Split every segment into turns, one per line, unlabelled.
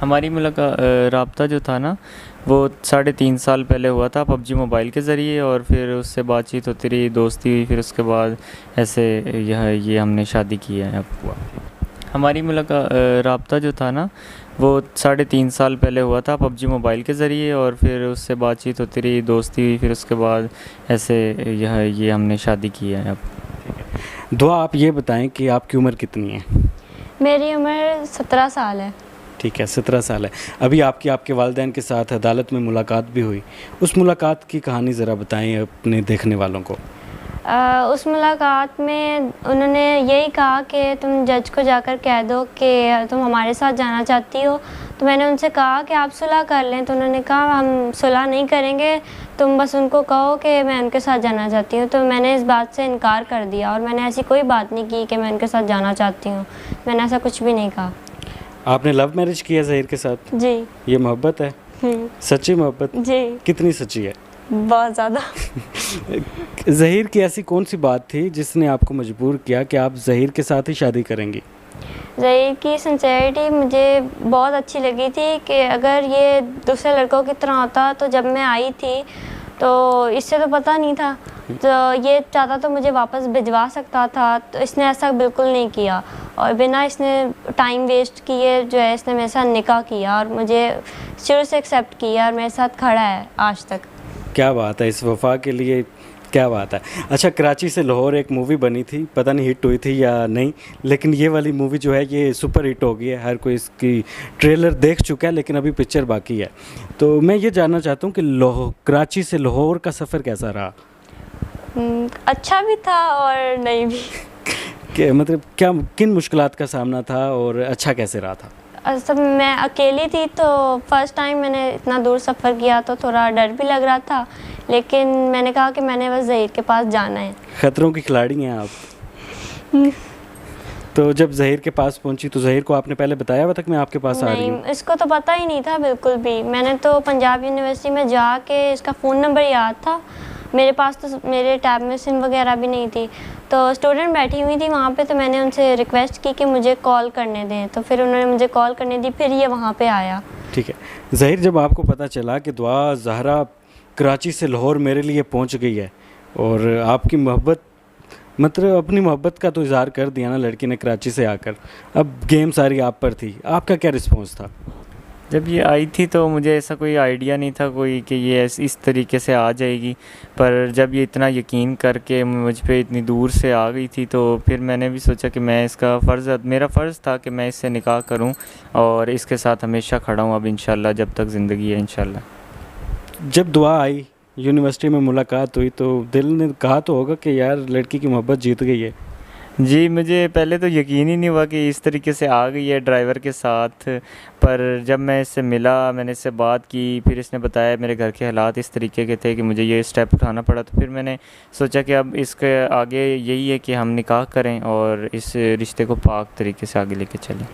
हमारी राब्ता जो था ना, वो 3.5 साल पहले हुआ था पबजी मोबाइल के ज़रिए, और फिर उससे बातचीत होती रही, दोस्ती हुई, फिर उसके बाद ऐसे ये हमने शादी की है अब हुआ। हमारी राब्ता जो था ना, वो 3.5 साल पहले हुआ था पबजी मोबाइल के ज़रिए, और फिर उससे बातचीत होती रही, दोस्ती हुई, फिर उसके बाद ऐसे ये हमने शादी की है अब।
दुआ आप ये बताएं कि आपकी उम्र कितनी है?
मेरी उम्र 17 साल है।
ठीक है, 17 साल है। अभी आपके वालिदैन के साथ अदालत में मुलाकात भी हुई। उस मुलाकात की कहानी ज़रा बताएं अपने देखने वालों को।
उस मुलाकात में उन्होंने यही कहा कि तुम जज को जाकर कह दो कि तुम हमारे साथ जाना चाहती हो। तो मैंने उनसे कहा कि आप सुलह कर लें, तो उन्होंने कहा हम सुलह नहीं करेंगे, तुम बस उनको कहो कि मैं उनके साथ जाना चाहती हूँ। तो मैंने इस बात से इनकार कर दिया, और मैंने ऐसी कोई बात नहीं की कि मैं उनके साथ जाना चाहती हूँ। मैंने ऐसा कुछ भी नहीं कहा।
आपने लव मैरिज किया ज़हीर के साथ?
जी।
ये मोहब्बत है? सच्ची मोहब्बत?
जी।
कितनी सच्ची है?
बहुत ज़्यादा।
ज़हीर की ऐसी कौन सी बात थी जिसने आपको मजबूर किया कि आप ज़हीर के साथ ही शादी करेंगी?
ज़हीर की सिंसेरिटी मुझे बहुत अच्छी लगी थी कि अगर ये दूसरे लड़कों की तरह होता, तो जब मैं आई थी तो इससे तो पता नहीं था, तो ये चाहता तो मुझे वापस भिजवा सकता था, तो इसने ऐसा बिल्कुल नहीं किया, और बिना इसने टाइम वेस्ट किए जो है इसने मेरे साथ निकाह किया, और मुझे शुरू से एक्सेप्ट किया, और मेरे साथ खड़ा है आज तक।
क्या बात है, इस वफा के लिए क्या बात है। अच्छा, कराची से लाहौर एक मूवी बनी थी, पता नहीं हिट हुई थी या नहीं, लेकिन ये वाली मूवी जो है ये सुपर हिट हो गई है। हर कोई इसकी ट्रेलर देख चुका है, लेकिन अभी पिक्चर बाकी है। तो मैं ये जानना चाहता हूँ कि कराची से लाहौर का सफ़र कैसा रहा?
अच्छा भी था और नहीं भी।
मतलब क्या किन मुश्किलात का सामना था और अच्छा कैसे रहा था?
सब मैं अकेली थी, तो फर्स्ट टाइम मैंने इतना दूर सफ़र किया तो थोड़ा डर भी लग रहा था, लेकिन मैंने कहा कि मैंने बस ज़हीर के पास जाना है।
ख़तरों की खिलाड़ी हैं आप। तो जब ज़हीर के पास पहुंची तो ज़हीर को आपने पहले बताया हुआ था कि मैं आपके पास आ रही हूँ?
नहीं, इसको तो पता ही नहीं था बिल्कुल भी। मैंने तो पंजाब यूनिवर्सिटी में जाके इसका फ़ोन नंबर याद था, मेरे पास तो मेरे टैब में सिम वगैरह भी नहीं थी, तो स्टूडेंट बैठी हुई थी वहाँ पे, तो मैंने उनसे रिक्वेस्ट की कि मुझे कॉल करने दें, तो फिर उन्होंने मुझे कॉल करने दी, फिर ये वहाँ पे आया।
ठीक है ज़हीर, जब आपको पता चला कि दुआ ज़हरा कराची से लाहौर मेरे लिए पहुँच गई है, और आपकी मोहब्बत मतलब अपनी मोहब्बत का तो इज़हार कर दिया ना लड़की ने कराची से आकर, अब गेम सारी आप पर थी, आपका क्या रिस्पॉन्स था?
जब ये आई थी तो मुझे ऐसा कोई आइडिया नहीं था कोई कि ये इस तरीके से आ जाएगी, पर जब ये इतना यकीन करके मुझ पे इतनी दूर से आ गई थी, तो फिर मैंने भी सोचा कि मैं इसका मेरा फ़र्ज़ था कि मैं इससे निकाह करूं और इसके साथ हमेशा खड़ा हूं अब इंशाल्लाह, जब तक ज़िंदगी है इंशाल्लाह।
जब दुआ आई, यूनिवर्सिटी में मुलाकात हुई, तो दिल ने कहा तो होगा कि यार लड़की की मोहब्बत जीत गई है?
जी, मुझे पहले तो यकीन ही नहीं हुआ कि इस तरीके से आ गई है ड्राइवर के साथ, पर जब मैं इससे मिला, मैंने इससे बात की, फिर इसने बताया मेरे घर के हालात इस तरीके के थे कि मुझे ये स्टेप उठाना पड़ा, तो फिर मैंने सोचा कि अब इसके आगे यही है कि हम निकाह करें और इस रिश्ते को पाक तरीके से आगे लेके चलें।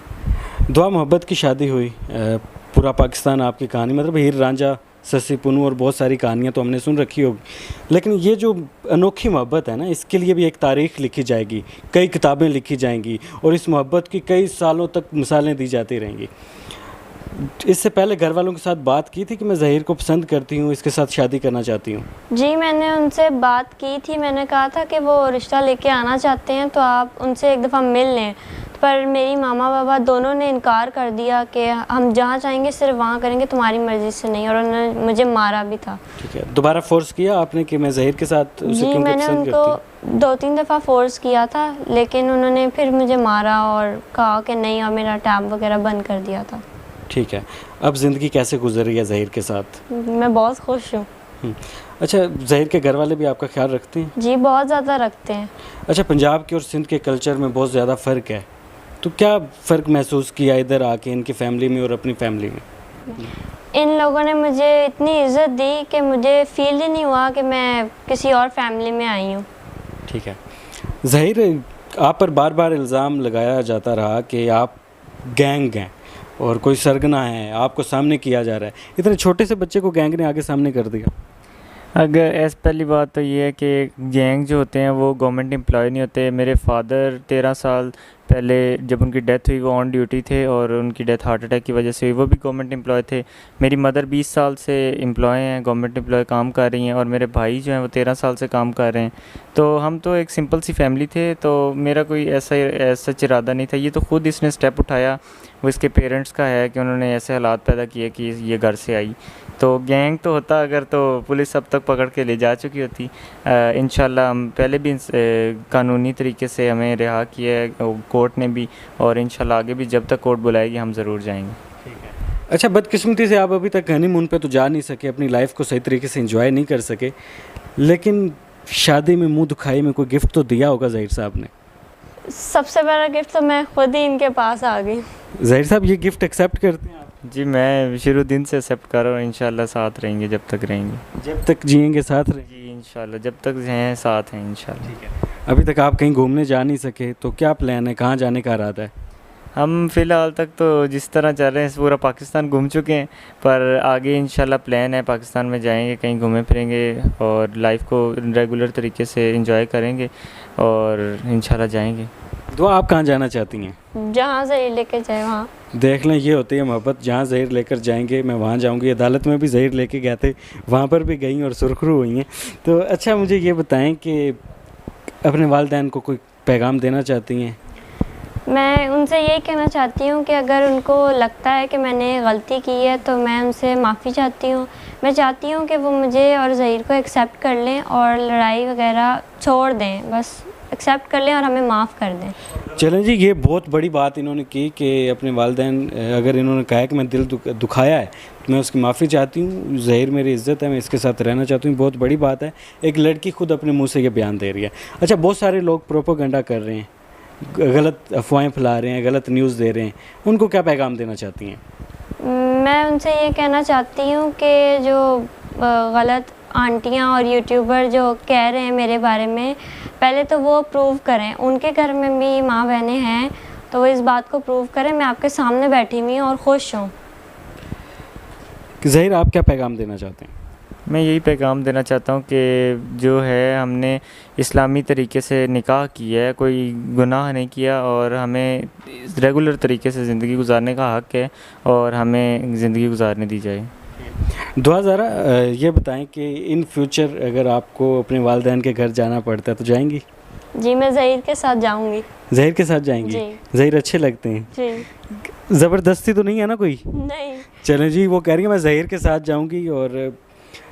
दुआ मोहब्बत की शादी हुई, पूरा पाकिस्तान आपकी कहानी, मतलब हीर रांझा, सस्सी पुन्नू और बहुत सारी कहानियाँ तो हमने सुन रखी होगी, लेकिन ये जो अनोखी मोहब्बत है ना, इसके लिए भी एक तारीख़ लिखी जाएगी, कई किताबें लिखी जाएंगी, और इस मोहब्बत की कई सालों तक मिसालें दी जाती रहेंगी। इससे पहले घर वालों के साथ बात की थी कि मैं ज़हीर को पसंद करती हूँ, इसके साथ शादी करना चाहती हूँ?
जी, मैंने उनसे बात की थी, मैंने कहा था कि वो रिश्ता लेके आना चाहते हैं, तो आप उनसे एक दफ़ा मिल लें, पर मेरी मामा बाबा दोनों ने इनकार कर दिया कि हम जहाँ चाहेंगे सिर्फ वहाँ करेंगे, तुम्हारी मर्ज़ी से नहीं, और उन्होंने मुझे मारा भी था।
ठीक है, दोबारा फोर्स किया आपने कि मैं ज़हीर के साथ उसे
जी, मैंने उनको 2-3 दफ़ा फोर्स किया था, लेकिन उन्होंने फिर मुझे मारा और कहा कि नहीं, और मेरा टैब वगैरह बंद कर दिया था।
ठीक है, अब ज़िंदगी कैसे गुजर रही है ज़हीर के साथ?
मैं बहुत खुश हूँ।
अच्छा, ज़हीर के घर वाले भी आपका ख्याल रखते हैं?
जी, बहुत ज़्यादा रखते हैं।
अच्छा, पंजाब के और सिंध के कल्चर में बहुत ज़्यादा फ़र्क है, तो क्या फ़र्क महसूस किया इधर आके इनकी फैमिली में और अपनी फैमिली में?
इन लोगों ने मुझे इतनी इज़्ज़त दी कि मुझे फ़ील ही नहीं हुआ कि मैं किसी और फैमिली में आई हूँ।
ठीक है, ज़हीर आप पर बार बार इल्ज़ाम लगाया जाता रहा कि आप गैंग हैं और कोई सरगना है, आपको सामने किया जा रहा है, इतने छोटे से बच्चे को गैंग ने आगे सामने कर दिया।
अगर ऐसे पहली बात तो ये है कि गैंग जो होते हैं वो गवर्नमेंट एम्प्लॉय नहीं होते। मेरे फादर 13 साल पहले जब उनकी डेथ हुई वो ऑन ड्यूटी थे और उनकी डेथ हार्ट अटैक की वजह से हुई। वो भी गवर्नमेंट एम्प्लॉय थे। मेरी मदर 20 साल से एम्प्लॉय हैं, गवर्नमेंट एम्प्लॉय काम कर रही हैं, और मेरे भाई जो हैं वो 13 साल से काम कर रहे हैं। तो हम तो एक सिंपल सी फैमिली थे, तो मेरा कोई ऐसा इरादा नहीं था। ये तो खुद इसने स्टेप उठाया, वो इसके पेरेंट्स का है कि उन्होंने ऐसे हालात पैदा किए कि ये घर से आई। तो गैंग तो होता अगर तो पुलिस अब तक पकड़ के ले जा चुकी होती। इंशाल्लाह हम पहले भी कानूनी तरीके से हमें रिहा किया है कोर्ट ने भी, और इंशाल्लाह आगे भी जब तक कोर्ट बुलाएगी हम ज़रूर जाएंगे।
अच्छा, बदकिस्मती से आप अभी तक हनीमून पे तो जा नहीं सके, अपनी लाइफ को सही तरीके से एंजॉय नहीं कर सके, लेकिन शादी में मुंह दुखाई में कोई गिफ्ट तो दिया होगा ज़हीर साहब ने।
सबसे बड़ा गिफ्ट तो मैं खुद ही इनके पास आ गई।
ज़हीर साहब ये गिफ्ट एक्सेप्ट करते हैं आप?
जी मैं शुरू दिन से एक्सेप्ट कर रहा हूँ। इंशाल्लाह साथ रहेंगे जब तक रहेंगे।
जब तक जिएंगे साथ रहेंगे?
जी इंशाल्लाह जब तक हैं साथ हैं इंशाल्लाह।
ठीक है। अभी तक आप कहीं घूमने जा नहीं सके, तो क्या प्लान है, कहाँ जाने का इरादा है?
हम फ़िलहाल तक तो जिस तरह चल रहे हैं पूरा पाकिस्तान घूम चुके हैं, पर आगे इंशाल्लाह प्लान है पाकिस्तान में जाएंगे, कहीं घूमें फिरेंगे और लाइफ को रेगुलर तरीके से एंजॉय करेंगे और इंशाल्लाह जाएंगे।
दुआ आप कहाँ जाना चाहती हैं?
जहाँ से लेके जाए वहाँ।
देख लें, ये होती है मोहब्बत। जहाँ ज़हीर लेकर जाएंगे मैं वहाँ जाऊँगी। अदालत में भी ज़हीर लेके गए थे, वहाँ पर भी गई और सुरखरू हुई हैं। तो अच्छा मुझे ये बताएं कि अपने वालिदैन को कोई पैगाम देना चाहती हैं?
मैं उनसे यही कहना चाहती हूँ कि अगर उनको लगता है कि मैंने गलती की है तो मैं उनसे माफ़ी चाहती हूँ। मैं चाहती हूँ कि वो मुझे और ज़हीर को एक्सेप्ट कर लें और लड़ाई वगैरह छोड़ दें, बस एक्सेप्ट कर लें और हमें माफ़ कर दें।
चलें जी, ये बहुत बड़ी बात इन्होंने की कि अपने वालिदैन, अगर इन्होंने कहा है कि मैं दिल दुखाया है तो मैं उसकी माफ़ी चाहती हूँ। ज़हीर मेरी इज़्ज़त है, मैं इसके साथ रहना चाहती हूँ। बहुत बड़ी बात है, एक लड़की खुद अपने मुँह से ये बयान दे रही है। अच्छा, बहुत सारे लोग प्रोपेगेंडा कर रहे हैं, गलत अफवाहें फैला रहे हैं, गलत न्यूज़ दे रहे हैं, उनको क्या पैगाम देना चाहती हैं?
मैं उनसे ये कहना चाहती हूँ कि जो गलत आंटियाँ और यूट्यूबर जो कह रहे हैं मेरे बारे में, पहले तो वो प्रूव करें। उनके घर में भी माँ बहनें हैं तो वो इस बात को प्रूव करें। मैं आपके सामने बैठी हुई हूँ और खुश हूँ।
ज़हीर आप क्या पैगाम देना चाहते हैं?
मैं यही पैगाम देना चाहता हूँ कि जो है हमने इस्लामी तरीके से निकाह किया है, कोई गुनाह नहीं किया और हमें रेगुलर तरीके से ज़िंदगी गुजारने का हक़ है और हमें ज़िंदगी गुजारने दी जाए।
दुआ ज़रा ये बताएं कि इन फ्यूचर अगर आपको अपने वालिदैन के घर जाना पड़ता है तो जाएंगी?
जी मैं ज़हीर के साथ जाऊँगी।
ज़हीर के साथ जाएंगी?
जी।
ज़हीर अच्छे लगते हैं?
जी।
ज़बरदस्ती तो नहीं है ना कोई?
नहीं।
चलें जी, वो कह रही है मैं ज़हीर के साथ जाऊंगी। और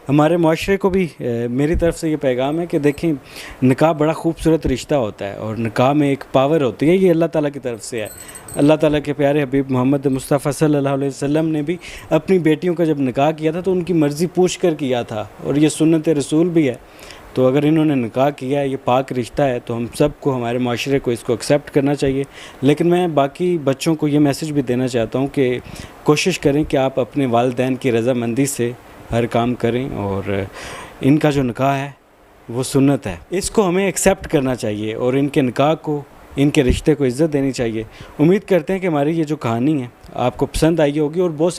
हमारे माशरे को भी मेरी तरफ से ये पैगाम है कि देखें, निकाह बड़ा खूबसूरत रिश्ता होता है और निकाह में एक पावर होती है, ये अल्लाह ताला की तरफ से है। अल्लाह ताला के प्यारे हबीब मोहम्मद मुस्तफ़ा सल्लल्लाहु अलैहि वसल्लम ने भी अपनी बेटियों का जब निकाह किया था तो उनकी मर्ज़ी पूछ कर किया था और ये सुन्नत रसूल भी है। तो अगर इन्होंने निकाह किया है, ये पाक रिश्ता है, तो हम सबको, हमारे माशरे को इसको एक्सेप्ट करना चाहिए। लेकिन मैं बाकी बच्चों को ये मैसेज भी देना चाहता हूँ कि कोशिश करें कि आप अपने वालिदैन की रज़ामंदी से हर काम करें और इनका जो निकाह है वो सुन्नत है, इसको हमें एक्सेप्ट करना चाहिए और इनके निकाह को, इनके रिश्ते को इज़्ज़त देनी चाहिए। उम्मीद करते हैं कि हमारी ये जो कहानी है आपको पसंद आई होगी और बहुत सारी